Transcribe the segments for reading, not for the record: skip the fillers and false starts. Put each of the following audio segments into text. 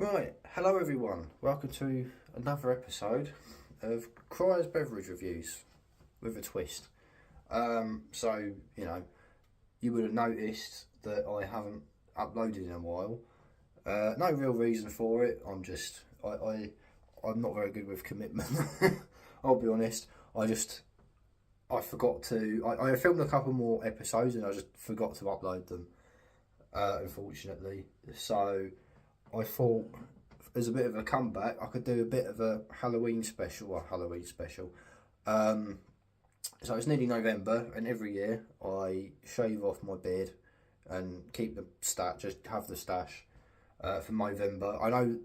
Right, hello everyone. Welcome to another episode of Cryo's Beverage Reviews with a twist. So you would have noticed that I haven't uploaded in a while. No real reason for it. I'm not very good with commitment. I'll be honest. I forgot to. I filmed a couple more episodes and I just forgot to upload them. Unfortunately, so I thought as a bit of a comeback, I could do a bit of a Halloween special. So it's nearly November, and every year I shave off my beard and keep the stash, just have the stash for Movember. I know,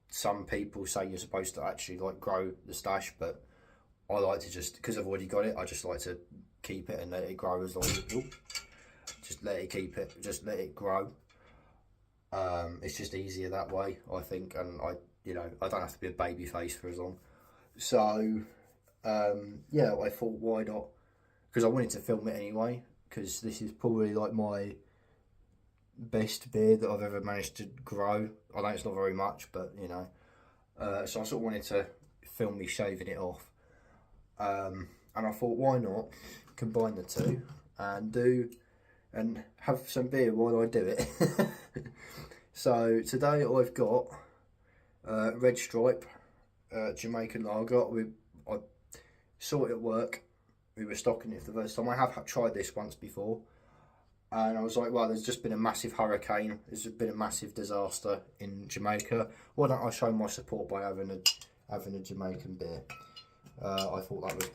some people say you're supposed to actually grow the stash, but I like to just, because I've already got it, I just like to keep it and let it grow as long as just let it grow. It's just easier that way, I think, and I don't have to be a baby face for as long. So, I thought, why not? Because I wanted to film it anyway, because this is probably my best beard that I've ever managed to grow. I know it's not very much, but so I sort of wanted to film me shaving it off. And I thought, why not combine the two and have some beer while I do it. So today I've got Red Stripe Jamaican lager. I saw it at work. We were stocking it for the first time. I have tried this once before, and I was like, well, there's just been a massive hurricane. There's been a massive disaster in Jamaica. Why don't I show my support by having a Jamaican beer? I thought that was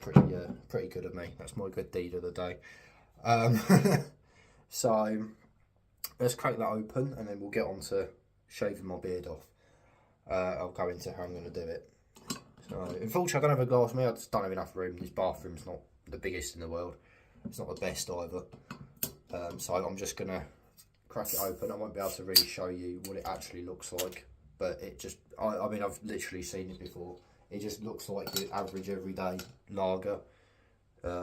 pretty good of me. That's my good deed of the day. So let's crack that open and then we'll get on to shaving my beard off. I'll go into how I'm going to do it. So, unfortunately, I don't have a glass. I just don't have enough room. This bathroom's not the biggest in the world. It's not the best either. So I'm just going to crack it open. I won't be able to really show you what it actually looks like. But it just, I mean, I've literally seen it before. It just looks like the average everyday lager.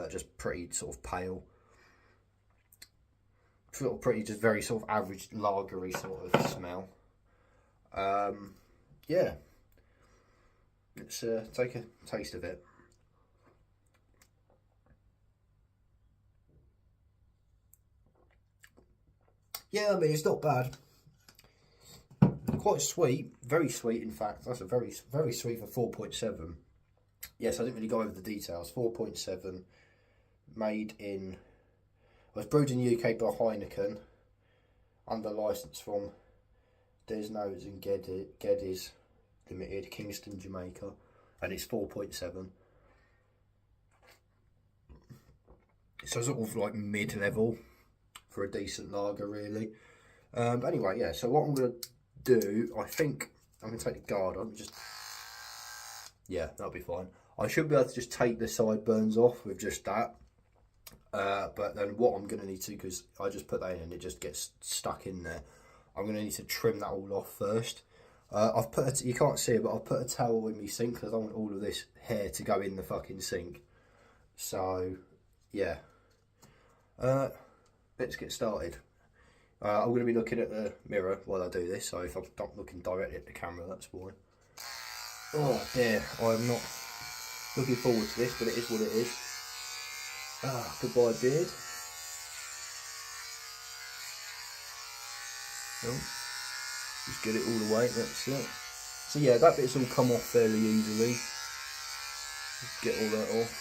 Just pretty sort of pale. Pretty just very sort of average lagery sort of smell. Yeah, let's take a taste of it. Yeah, I mean, it's not bad. Quite sweet, very sweet in fact. That's a very sweet for 4.7. Yes, I didn't really go over the details. 4.7, made in, was brewed in the UK by Heineken, under licence from Desnos and Geddes Limited, Kingston, Jamaica, and it's 4.7. So sort of mid-level for a decent lager, really. But anyway, yeah. So what I'm gonna do, I think I'm gonna take the guard on. Yeah, that'll be fine. I should be able to just take the sideburns off with just that. But then what I'm going to need to, because I just put that in and it just gets stuck in there, I'm going to need to trim that all off first. I've put, you can't see it, but I've put a towel in my sink because I don't want all of this hair to go in the fucking sink. So, yeah. Let's get started. I'm going to be looking at the mirror while I do this, so if I'm not looking directly at the camera, that's why. Oh dear, I'm not looking forward to this, but it is what it is. Goodbye beard. Oh, just get it all the way, that's it. So yeah, that bit's all come off fairly easily. Just get all that off.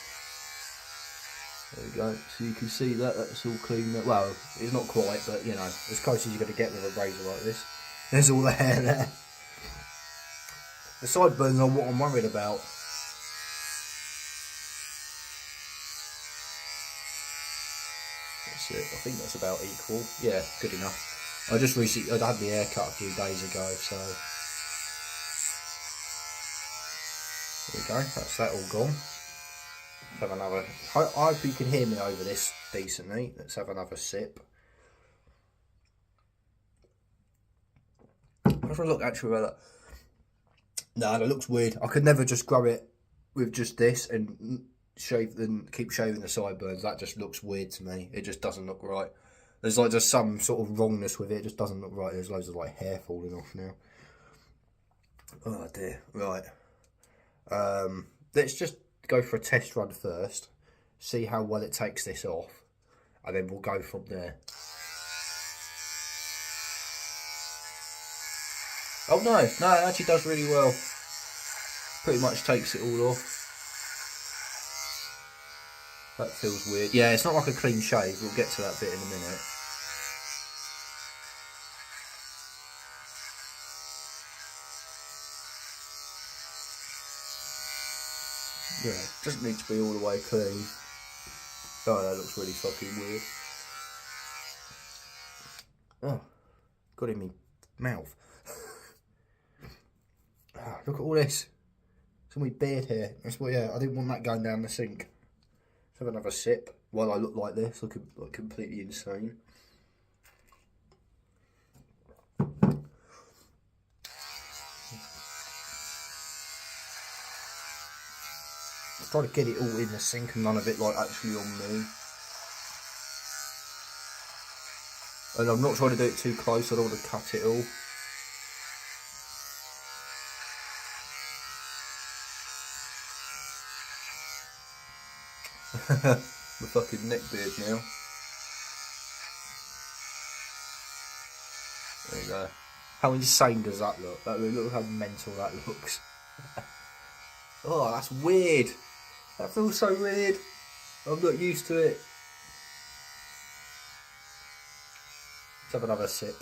There we go. So you can see that's all clean. Well, it's not quite, but as close as you're going to get with a razor like this. There's all the hair there. The sideburns are what I'm worried about. That's it. I think that's about equal. Yeah, good enough. I just recently, I had my hair cut a few days ago, so there we go. That's that all gone. Let's have another. I hope you can hear me over this decently. Let's have another sip. Let's have a look actually about that. No, that looks weird. I could never just grow it with just this and keep shaving the sideburns. That just looks weird to me. It just doesn't look right. There's like just some sort of wrongness with it. It just doesn't look right. There's loads of like hair falling off now. Oh dear. Right. Let's just go for a test run first. See how well it takes this off, and then we'll go from there. Oh no, it actually does really well. Pretty much takes it all off. That feels weird. Yeah, it's not like a clean shave. We'll get to that bit in a minute. Yeah, doesn't need to be all the way clean. Oh, that looks really fucking weird. Oh, got it in my mouth. Oh, look at all this. It's on my beard here. That's what. Yeah, I didn't want that going down the sink. Let's have another sip while I look like this. Look like completely insane. Try to get it all in the sink and none of it like actually on me. And I'm not trying to do it too close. I don't want to cut it all. My fucking neck beard now. There you go. How insane does that look? Look how mental that looks. Oh, that's weird. That feels so weird. I'm not used to it. Let's have another sip.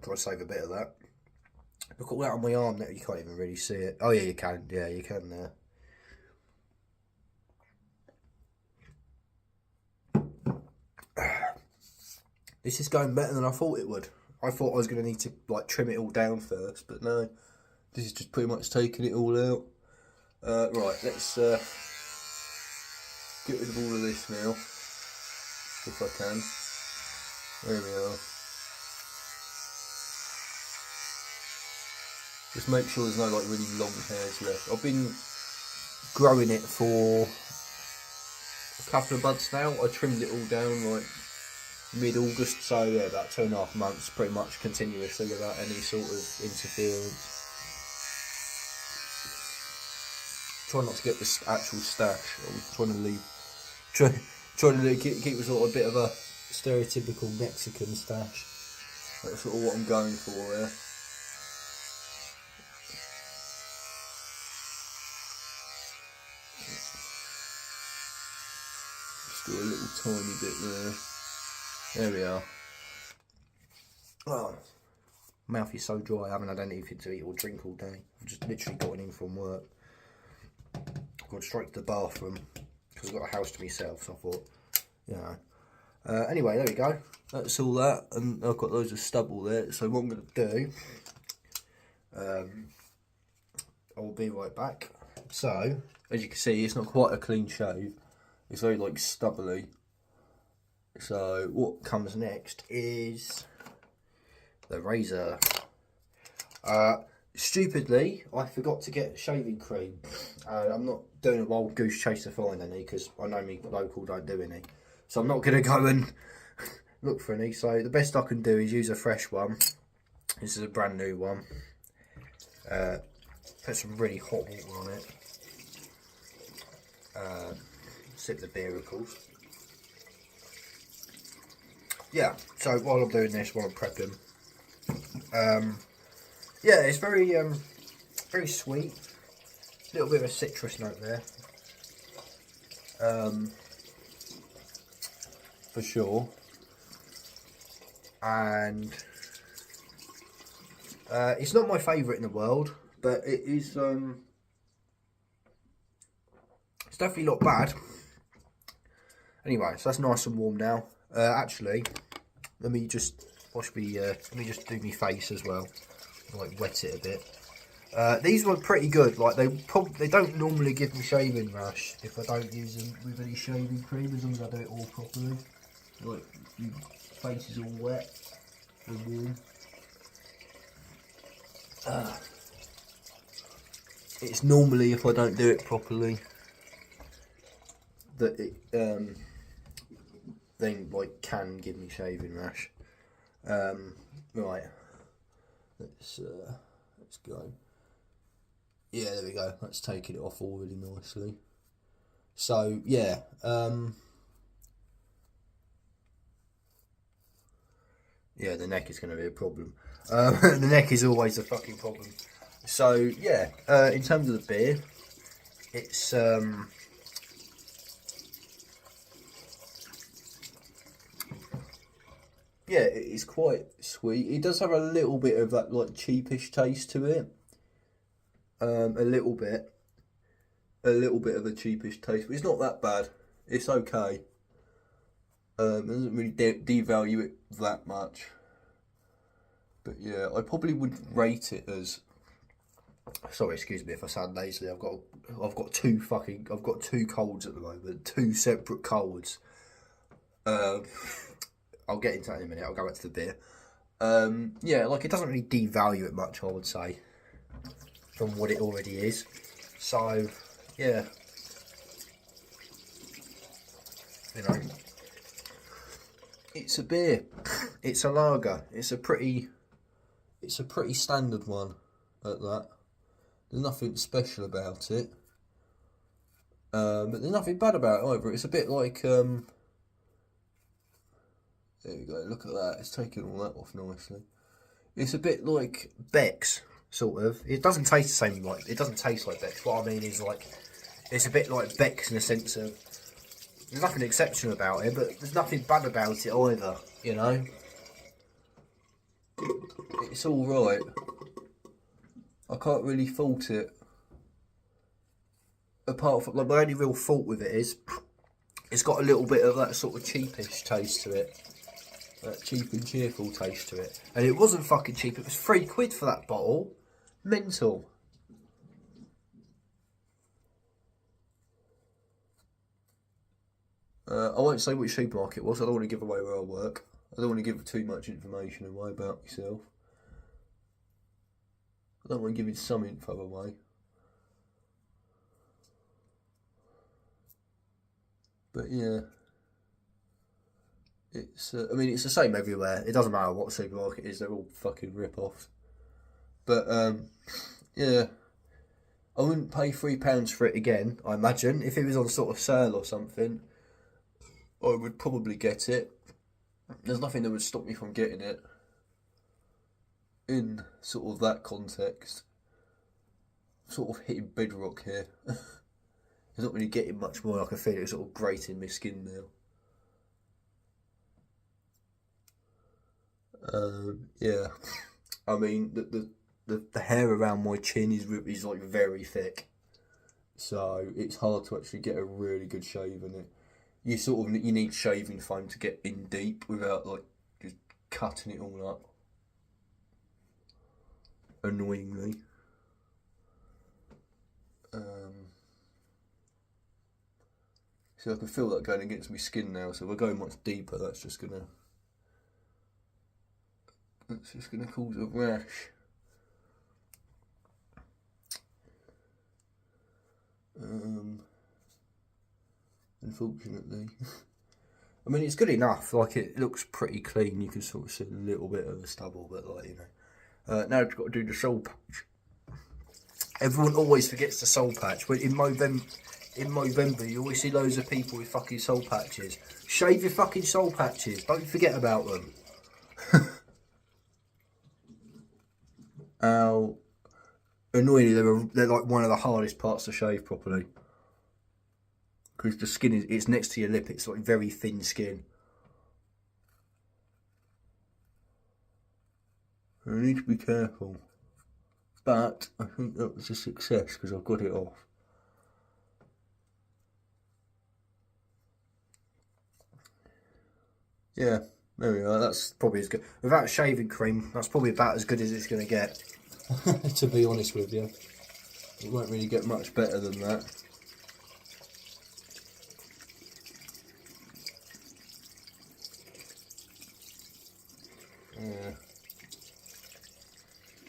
Try to save a bit of that. Look at all that on my arm there. You can't even really see it. Oh yeah, you can. Yeah, you can there. This is going better than I thought it would. I thought I was going to need to like trim it all down first, but no. This is just pretty much taking it all out. Right, let's get rid of all of this now, if I can. There we are. Just make sure there's no like really long hairs left. I've been growing it for a couple of months now. I trimmed it all down like mid-August, so yeah, about 2.5 months, pretty much continuously without any sort of interference. Try not to get the actual stash. I'm trying to leave, trying to keep a sort of a bit of a stereotypical Mexican stash. That's sort of what I'm going for there. Just do a little tiny bit there. There we are. Oh, mouth is so dry. I haven't had anything to eat or drink all day. I've just literally gotten in from work. I've gone straight to the bathroom because I've got a house to myself. So I thought, you know. Anyway, there we go. That's all that, and I've got loads of stubble there. So what I'm going to do, I'll be right back. So as you can see, it's not quite a clean shave. It's very like stubbly. So what comes next is the razor. Stupidly, I forgot to get shaving cream. I'm not doing a wild goose chase to find any because I know me local don't do any. So I'm not going to go and look for any. So the best I can do is use a fresh one. This is a brand new one. Put some really hot water on it. Sip the beer, of course. Yeah, so while I'm doing this, while I'm prepping, yeah, it's very very sweet. A little bit of a citrus note there, for sure. And it's not my favourite in the world, but it is. It's definitely not bad. Anyway, so that's nice and warm now. Actually, let me just wash me. Let me just do my face as well. Like wet it a bit. These were pretty good. Like they don't normally give me shaving rash if I don't use them with any shaving cream, as long as I do it all properly. Like your face is all wet and warm. It's normally if I don't do it properly. that it then like can give me shaving rash. Right, let's go. Yeah, there we go. That's taking it off already nicely. So yeah, yeah, the neck is going to be a problem. The neck is always a fucking problem. So yeah, in terms of the beer, it's yeah, it's quite sweet. It does have a little bit of that like cheapish taste to it. A little bit of a cheapish taste, but it's not that bad. It's okay. It doesn't really devalue it that much. But yeah, I probably would rate it as. Sorry, excuse me if I sound nasally. I've got two colds at the moment, two separate colds. I'll get into that in a minute. I'll go back to the beer. Yeah, like it doesn't really devalue it much, I would say, from what it already is. So yeah, you know, it's a beer. It's a lager. It's a pretty standard one at that. There's nothing special about it, but there's nothing bad about it either. It's a bit like there you go, look at that, it's taking all that off nicely. It's a bit like Beck's, sort of. It doesn't taste the same, like, it doesn't taste like Beck's. What I mean is, like, it's a bit like Beck's in the sense of, there's nothing exceptional about it, but there's nothing bad about it either, you know? It's alright. I can't really fault it. Apart from, like, my only real fault with it is, it's got a little bit of that sort of cheapish taste to it. That cheap and cheerful taste to it. And it wasn't fucking cheap, it was £3 for that bottle. Mental. I won't say which supermarket it was, I don't want to give away where I work. I don't want to give too much information away about myself. I don't want to give some info away. But yeah. It's, I mean, it's the same everywhere. It doesn't matter what supermarket it is, they're all fucking rip-offs. But, yeah. I wouldn't pay £3 for it again, I imagine. If it was on sort of sale or something, I would probably get it. There's nothing that would stop me from getting it. In sort of that context. Sort of hitting bedrock here. It's not really getting much more, I can feel it sort of grating my skin now. Yeah, I mean the hair around my chin is like very thick, so it's hard to actually get a really good shave in it. You need shaving foam to get in deep without like just cutting it all up. Annoyingly. So I can feel that going against my skin now. So if I go much deeper, that's just gonna cause a rash. Unfortunately. I mean, it's good enough. Like, it looks pretty clean. You can sort of see a little bit of the stubble, but like, you know. Now I've got to do the soul patch. Everyone always forgets the soul patch, but in Movember, you always see loads of people with fucking soul patches. Shave your fucking soul patches. Don't forget about them. Annoyingly, they're like one of the hardest parts to shave properly. Because the skin it's next to your lip, it's like very thin skin. I need to be careful. But I think that was a success because I've got it off. Yeah, there we are. That's probably as good. Without shaving cream, that's probably about as good as it's going to get. To be honest with you. It won't really get much better than that. Yeah.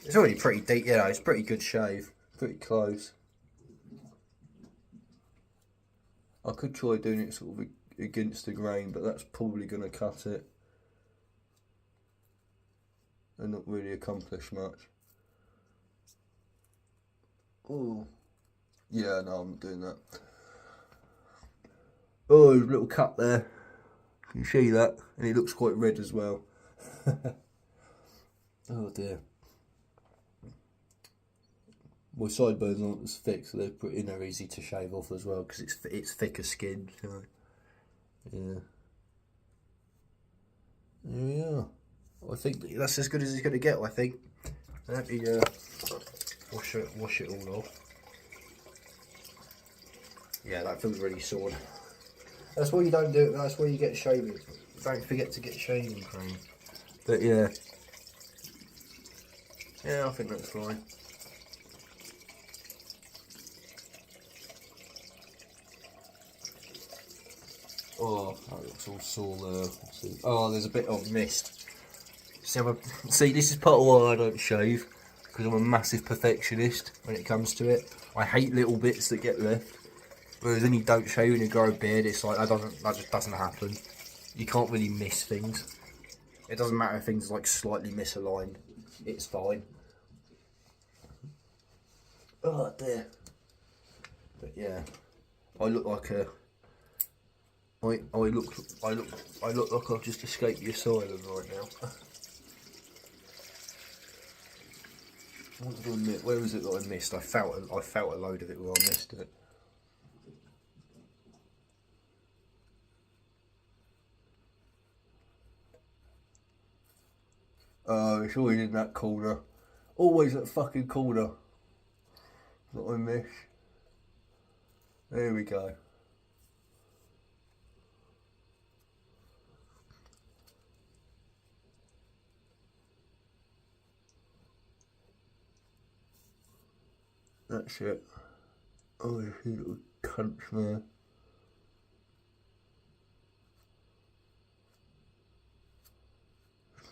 It's already pretty deep, you know, it's pretty good shave. Pretty close. I could try doing it sort of against the grain, but that's probably going to cut it and not really accomplish much. Oh, yeah, no, I'm not doing that. Oh, there's a little cut there. You can see that, and it looks quite red as well. Oh dear. My sideburns aren't as thick, so they're easy to shave off as well because it's thicker skin. So yeah, there we are. I think that's as good as it's going to get. I think. Let me wash it all off. Yeah, that feels really sore. That's why you don't do it. That's why you get shaving. Don't forget to get shaving cream. But yeah, I think that's fine. Oh, that looks all sore there. Oh, there's a bit of mist. See, this is part of why I don't shave, because I'm a massive perfectionist when it comes to it. I hate little bits that get left. Whereas when you don't shave and you grow a beard, it's like that just doesn't happen. You can't really miss things. It doesn't matter if things are like slightly misaligned. It's fine. Oh dear. But yeah, I look like a. I look like I've just escaped the asylum right now. What did I miss? Where was it that I missed? I felt a load of it where I missed it. Oh, it's always in that corner. Always that fucking corner that I miss. There we go. That's it. Oh, you little cunts there.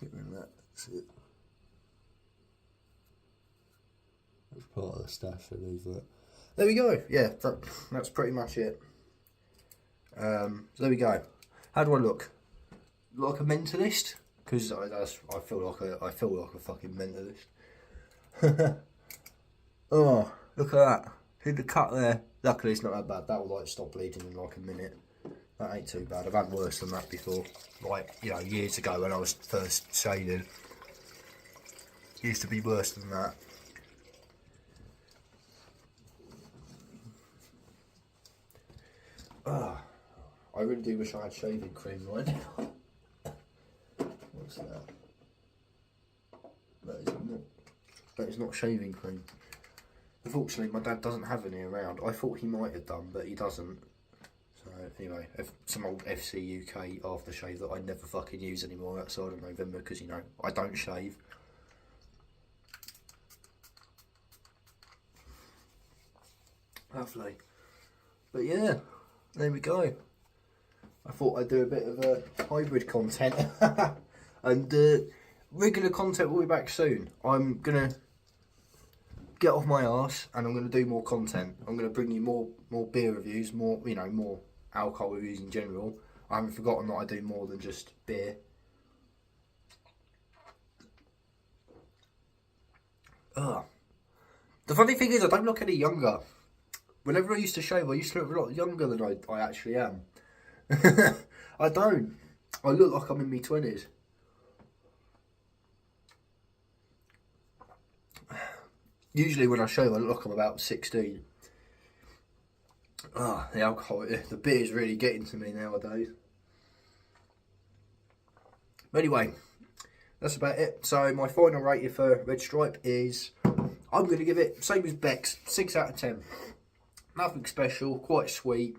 Get rid of that. That's it. That's part of the stash, I leave that. There we go. Yeah, that's pretty much it. So there we go. How do I look? Like a mentalist? Because I feel like a fucking mentalist. Oh, look at that. See the cut there? Luckily it's not that bad. That will like stop bleeding in like a minute. That ain't too bad. I've had worse than that before. Like, years ago when I was first shaving. It used to be worse than that. I really do wish I had shaving cream right now. What's that? That is not shaving cream. Unfortunately, my dad doesn't have any around. I thought he might have done, but he doesn't. So anyway, some old FC UK aftershave that I never fucking use anymore outside of Movember because I don't shave. Lovely. But yeah, there we go. I thought I'd do a bit of a hybrid content. And regular content will be back soon. I'm going to get off my arse and I'm going to do more content. I'm going to bring you more beer reviews, more alcohol reviews in general. I haven't forgotten that I do more than just beer. The funny thing is I don't look any younger. Whenever I used to shave, I used to look a lot younger than I actually am. I don't. I look like I'm in my 20s. Usually when I shave, I look like I'm about 16. The alcohol, the beer's really getting to me nowadays. But anyway, that's about it. So my final rating for Red Stripe is, I'm going to give it, same as Beck's, 6 out of 10. Nothing special, quite sweet,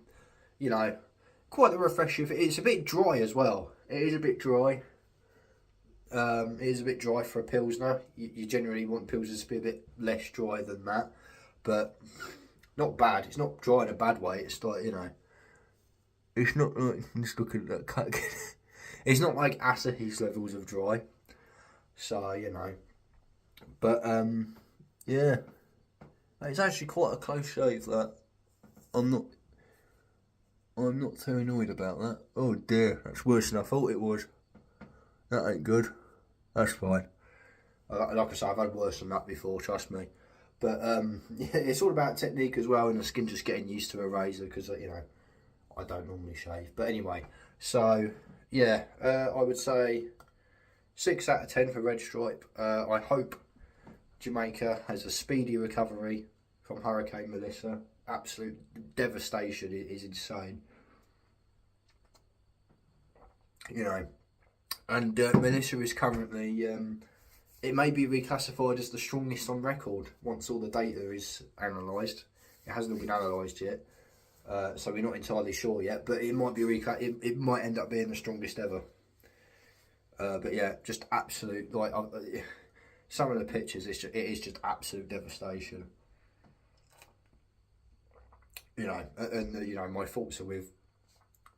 quite the refreshing. It's a bit dry as well. It is a bit dry. It is a bit dry for a Pilsner. You generally want Pilsners to be a bit less dry than that. But not bad. It's not dry in a bad way. It's like, it's not like, just looking at that cut. It's not like Asahi's levels of dry. So, But, yeah. It's actually quite a close shave, that. I'm not... I'm not too annoyed about that. Oh dear, that's worse than I thought it was. That ain't good. That's fine. Like I say, I've had worse than that before, trust me. But yeah, it's all about technique as well, and the skin just getting used to a razor, because you know, I don't normally shave. But anyway, so yeah, I would say 6 out of 10 for Red Stripe. I hope Jamaica has a speedy recovery from Hurricane Melissa. Absolute devastation is insane. You know, and Melissa is currently, it may be reclassified as the strongest on record once all the data is analysed. It hasn't all been analysed yet, so we're not entirely sure yet. But it might be it might end up being the strongest ever. But yeah, just absolute, like some of the pictures, it is just absolute devastation. You know, and you know, my thoughts are with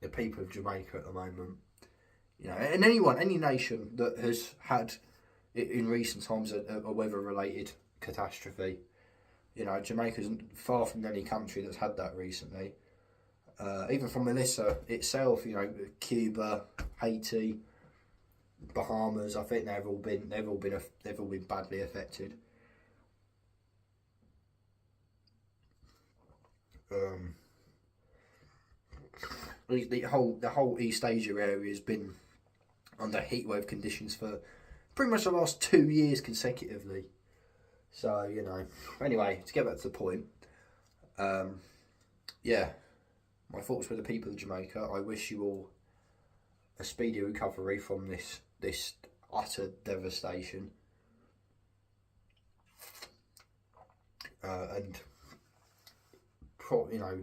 the people of Jamaica at the moment. You know, and any nation that has had in recent times a weather-related catastrophe. You know, Jamaica's far from any country that's had that recently. Even from Melissa itself, you know, Cuba, Haiti, Bahamas, I think they've all been badly affected. The whole East Asia area has been under heatwave conditions for pretty much the last 2 years consecutively. So, you know, anyway, to get back to the point, yeah, my thoughts with the people of Jamaica. I wish you all a speedy recovery from this utter devastation, and you know,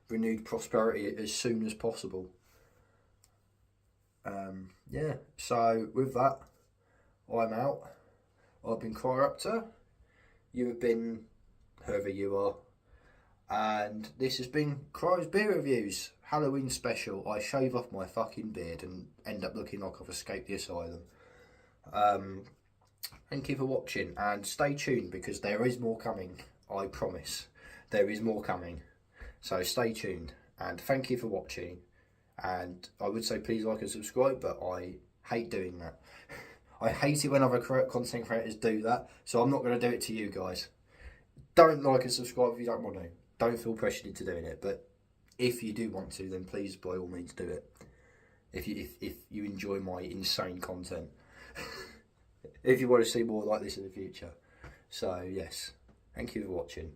renewed prosperity as soon as possible. Yeah, so with that, I'm out. I've been Cryo. You have been whoever you are. And this has been Cryo's Beer Reviews Halloween special. I shave off my fucking beard and end up looking like I've escaped the asylum. Thank you for watching, and stay tuned because there is more coming. I promise. There is more coming. So stay tuned, and thank you for watching. And I would say please like and subscribe, but I hate doing that. I hate it when other content creators do that, so I'm not going to do it to you guys. Don't like and subscribe if you don't want to. Don't feel pressured into doing it, but if you do want to, then please by all means do it. If you enjoy my insane content. If you want to see more like this in the future. So yes, thank you for watching.